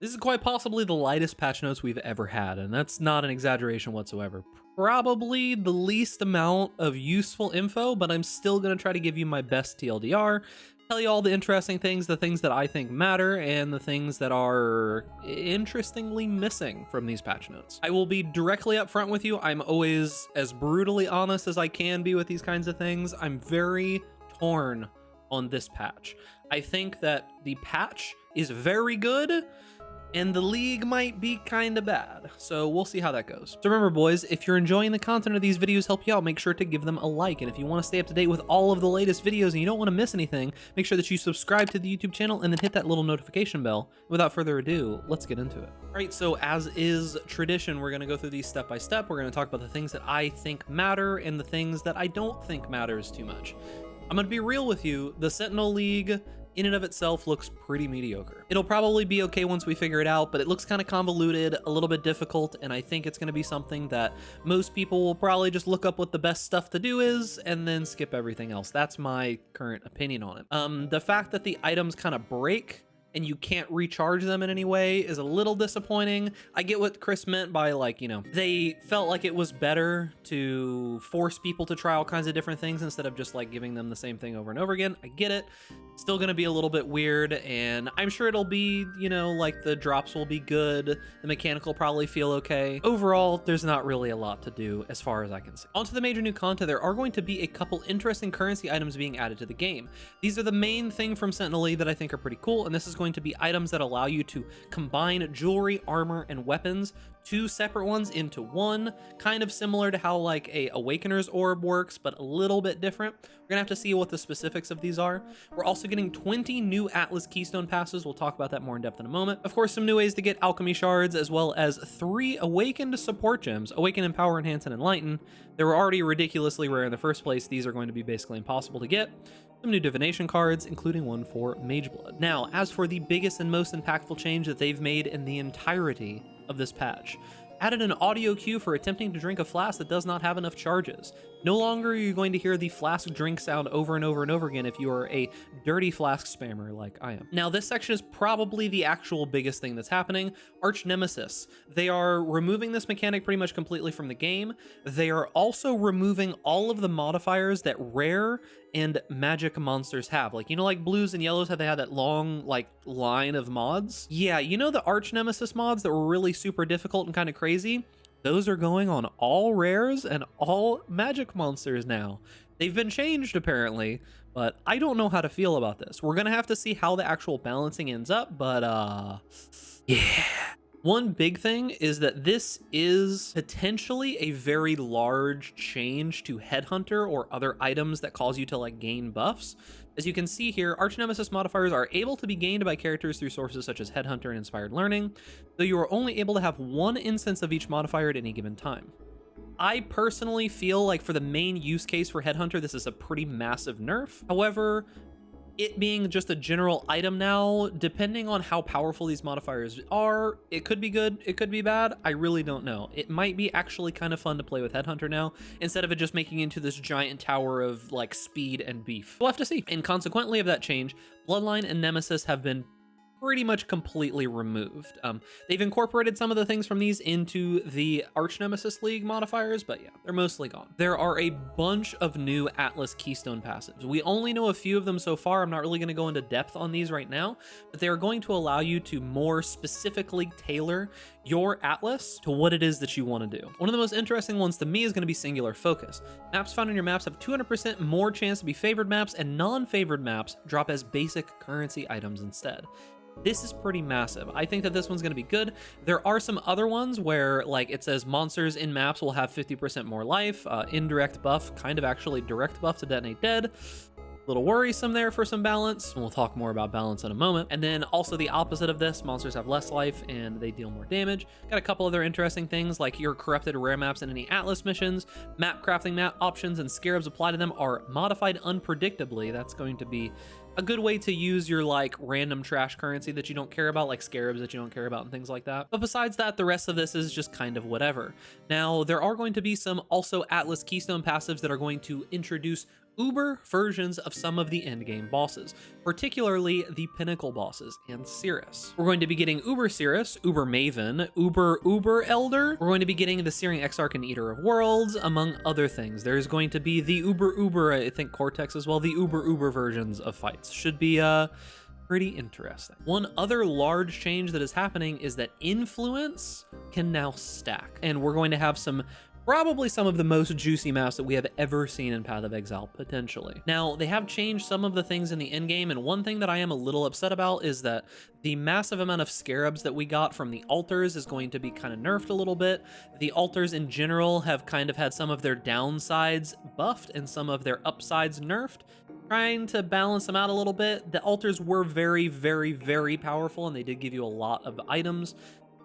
This is quite possibly the lightest patch notes we've ever had, and that's not an exaggeration whatsoever. Probably the least amount of useful info, but I'm still going to try to give you my best TLDR, tell you all the interesting things, the things that I think matter, and the things that are interestingly missing from these patch notes. I will be directly upfront with you. I'm always as brutally honest as I can be with these kinds of things. I'm very torn on this patch. I think that the patch is very good, and the league might be kind of bad. So we'll see how that goes. So remember, boys, if you're enjoying the content of these videos help you out, make sure to give them a like. And if you want to stay up to date with all of the latest videos and you don't want to miss anything, make sure that you subscribe to the YouTube channel and then hit that little notification bell. Without further ado, let's get into it. All right, so as is tradition, we're going to go through these step by step. We're going to talk about the things that I think matter and the things that I don't think matters too much. I'm going to be real with you. The Sentinel League in and of itself looks pretty mediocre. It'll probably be okay once we figure it out, but it looks kind of convoluted, a little bit difficult, and I think it's going to be something that most people will probably just look up what the best stuff to do is and then skip everything else. That's my current opinion on it. The fact that the items kind of break and you can't recharge them in any way is a little disappointing. I get what Chris meant by, like, you know, they felt like it was better to force people to try all kinds of different things instead of just like giving them the same thing over and over again. I get it. Still gonna be a little bit weird, and I'm sure it'll be, you know, like the drops will be good, the mechanic will probably feel okay. Overall, there's not really a lot to do as far as I can see. On to the major new content. There are going to be a couple interesting currency items being added to the game. These are the main thing from Sentinel that I think are pretty cool, and this is going to be items that allow you to combine jewelry, armor, and weapons, two separate ones into one, kind of similar to how like a Awakener's Orb works, but a little bit different. We're gonna have to see what the specifics of these are. We're also getting 20 new Atlas Keystone passes. We'll talk about that more in depth in a moment. Of course, some new ways to get alchemy shards, as well as 3 awakened support gems: Awaken, Empower, Enhance, and Enlighten. They were already ridiculously rare in the first place. These are going to be basically impossible to get. Some new divination cards, including one for Mage Blood. Now, as for the biggest and most impactful change that they've made in the entirety of this patch, added an audio cue for attempting to drink a flask that does not have enough charges. No longer are you going to hear the flask drink sound over and over and over again if you are a dirty flask spammer like I am. Now, this section is probably the actual biggest thing that's happening. Arch Nemesis. They are removing this mechanic pretty much completely from the game. They are also removing all of the modifiers that rare and magic monsters have. Like, you know, like blues and yellows, how they had that long like line of mods? Yeah, you know the Arch Nemesis mods that were really super difficult and kind of crazy? Those are going on all rares and all magic monsters now. They've been changed apparently, but I don't know how to feel about this. We're gonna have to see how the actual balancing ends up, but yeah. One big thing is that this is potentially a very large change to Headhunter or other items that cause you to like gain buffs. As you can see here, Arch Nemesis modifiers are able to be gained by characters through sources such as Headhunter and Inspired Learning, though you are only able to have one instance of each modifier at any given time. I personally feel like for the main use case for Headhunter, this is a pretty massive nerf. However, it being just a general item now, depending on how powerful these modifiers are, it could be good, it could be bad. I really don't know. It might be actually kind of fun to play with Headhunter now, instead of it just making into this giant tower of like speed and beef. We'll have to see. And consequently of that change, Bloodline and Nemesis have been pretty much completely removed. They've incorporated some of the things from these into the Arch Nemesis League modifiers, but yeah, they're mostly gone. There are a bunch of new Atlas Keystone passives. We only know a few of them so far. I'm not really going to go into depth on these right now, but they are going to allow you to more specifically tailor your Atlas to what it is that you want to do. One of the most interesting ones to me is going to be Singular Focus. Maps found in your maps have 200% more chance to be favored maps, and non-favored maps drop as basic currency items instead. This is pretty massive. I think that this one's going to be good. There are some other ones where like it says monsters in maps will have 50% more life, indirect buff, kind of actually direct buff to detonate dead. Little worrisome there for some balance, and we'll talk more about balance in a moment. And then also the opposite of this, monsters have less life and they deal more damage. Got a couple other interesting things like your corrupted rare maps in any Atlas missions, map crafting map options and scarabs applied to them are modified unpredictably. That's going to be a good way to use your like random trash currency that you don't care about, like scarabs that you don't care about and things like that. But besides that, the rest of this is just kind of whatever. Now, there are going to be some also Atlas Keystone passives that are going to introduce uber versions of some of the endgame bosses, particularly the pinnacle bosses and Cirrus. We're going to be getting Uber Cirrus, Uber Maven, Uber Elder. We're going to be getting the Searing Exarch and Eater of Worlds, among other things. There's going to be the Uber, I think Cortex as well, the Uber versions of fights. Should be pretty interesting. One other large change that is happening is that influence can now stack, and we're going to have probably some of the most juicy maps that we have ever seen in Path of Exile, potentially. Now, they have changed some of the things in the endgame, and one thing that I am a little upset about is that the massive amount of scarabs that we got from the altars is going to be kind of nerfed a little bit. The altars in general have kind of had some of their downsides buffed and some of their upsides nerfed, trying to balance them out a little bit. The altars were very, very, very powerful, and they did give you a lot of items,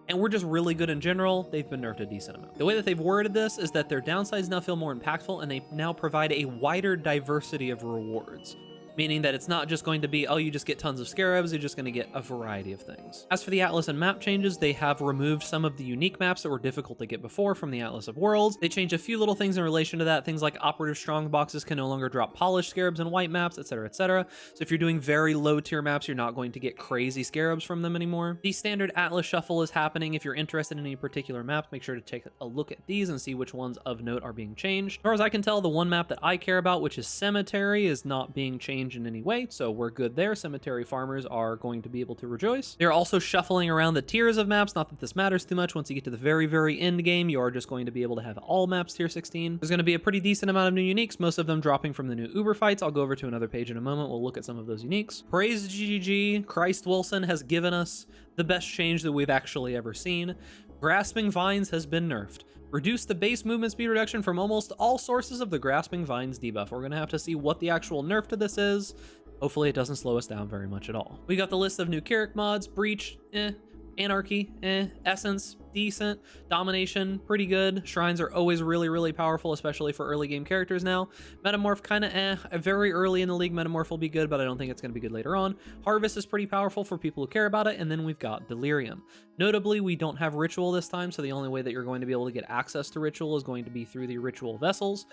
and we're just really good in general. They've been nerfed a decent amount. The way that they've worded this is that their downsides now feel more impactful, and they now provide a wider diversity of rewards, meaning that it's not just going to be, oh, you just get tons of scarabs, you're just going to get a variety of things. As for the Atlas and map changes, they have removed some of the unique maps that were difficult to get before from the Atlas of Worlds. They changed a few little things in relation to that. Things like operative strong boxes can no longer drop polished scarabs in white maps, etc., etc. So if you're doing very low tier maps, you're not going to get crazy scarabs from them anymore. The standard Atlas shuffle is happening. If you're interested in any particular map, make sure to take a look at these and see which ones of note are being changed. As far as I can tell, the one map that I care about, which is Cemetery, is not being changed in any way, so we're good there. Cemetery farmers are going to be able to rejoice. They're also shuffling around the tiers of maps. Not that this matters too much. Once you get to the very, very end game, you are just going to be able to have all maps tier 16. There's going to be a pretty decent amount of new uniques, most of them dropping from the new Uber fights. I'll go over to another page in a moment. We'll look at some of those uniques. Praise GGG. Christ Wilson has given us the best change that we've actually ever seen. Grasping Vines has been nerfed. Reduce the base movement speed reduction from almost all sources of the Grasping Vines debuff. We're going to have to see what the actual nerf to this is. Hopefully it doesn't slow us down very much at all. We got the list of new Carrick mods. Breach, Anarchy, Essence, decent. Domination, pretty good. Shrines are always really, really powerful, especially for early game characters now. Metamorph, kind of very early in the league, Metamorph will be good, but I don't think it's going to be good later on. Harvest is pretty powerful for people who care about it, and then we've got Delirium. Notably, we don't have Ritual this time, so the only way that you're going to be able to get access to Ritual is going to be through the Ritual vessels.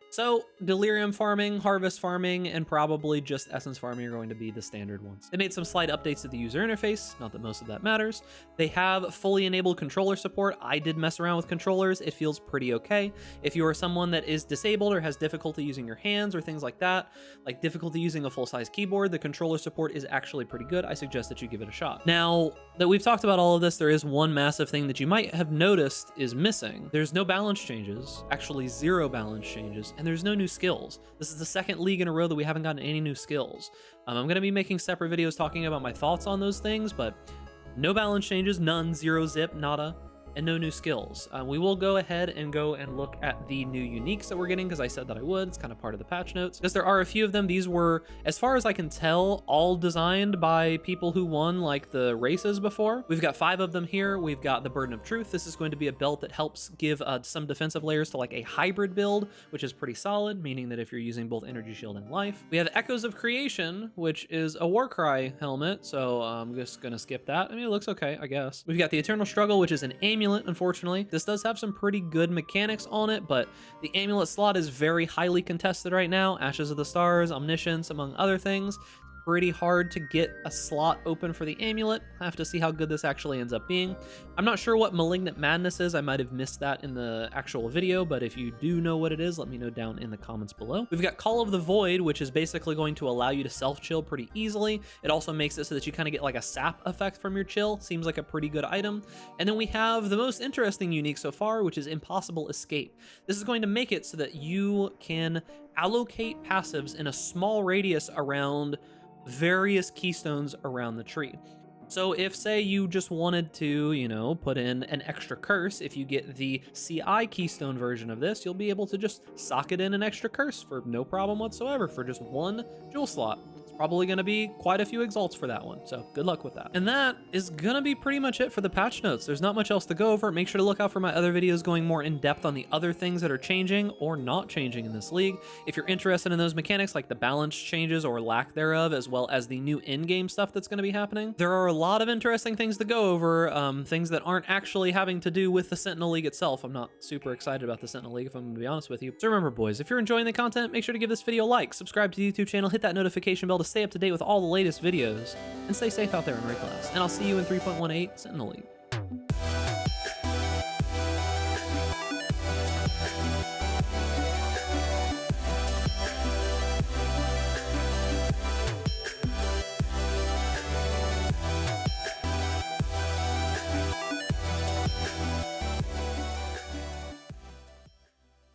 So Delirium farming, Harvest farming, and probably just Essence farming are going to be the standard ones. They made some slight updates to the user interface, not that most of that matters. They have fully enabled controller support. I did mess around with controllers. It feels pretty okay. If you are someone that is disabled or has difficulty using your hands or things like that, like difficulty using a full-size keyboard, the controller support is actually pretty good. I suggest that you give it a shot. Now that we've talked about all of this, there is one massive thing that you might have noticed is missing. There's no balance changes, actually 0 balance changes, and there's no new skills. This is the second league in a row that we haven't gotten any new skills. I'm going to be making separate videos talking about my thoughts on those things, but no balance changes, none, 0 zip, nada, and no new skills. We will go ahead and look at the new uniques that we're getting, because I said that I would. It's kind of part of the patch notes, because there are a few of them. These were, as far as I can tell, all designed by people who won like the races before. We've got 5 of them here. We've got the Burden of Truth. This is going to be a belt that helps give some defensive layers to like a hybrid build, which is pretty solid, meaning that if you're using both energy shield and life. We have Echoes of Creation, which is a Warcry helmet, so I'm just gonna skip that. I mean, it looks okay, I guess. We've got the Eternal Struggle, which is an amulet. Unfortunately, this does have some pretty good mechanics on it, but the amulet slot is very highly contested right now. Ashes of the Stars, Omniscience, among other things. Pretty hard to get a slot open for the amulet. I have to see how good this actually ends up being. I'm not sure what Malignant Madness is. I might have missed that in the actual video, but if you do know what it is, let me know down in the comments below. We've got Call of the Void, which is basically going to allow you to self-chill pretty easily. It also makes it so that you kind of get like a sap effect from your chill. Seems like a pretty good item. And then we have the most interesting unique so far, which is Impossible Escape. This is going to make it so that you can allocate passives in a small radius around various keystones around the tree. So if, say, you just wanted to, you know, put in an extra curse, if you get the CI keystone version of this, you'll be able to just socket in an extra curse for no problem whatsoever for just 1 jewel slot. It's probably going to be quite a few exalts for that one. So good luck with that. And that is going to be pretty much it for the patch notes. There's not much else to go over. Make sure to look out for my other videos going more in depth on the other things that are changing or not changing in this league. If you're interested in those mechanics like the balance changes or lack thereof, as well as the new in-game stuff that's going to be happening, there are a lot of interesting things to go over, things that aren't actually having to do with the Sentinel League itself. I'm not super excited about the Sentinel League, if I'm going to be honest with you. So remember, boys, if you're enjoying the content, make sure to give this video a like, subscribe to the YouTube channel, hit that notification bell to stay up to date with all the latest videos, and stay safe out there in Rayclass. And I'll see you in 3.18 Sentinel League.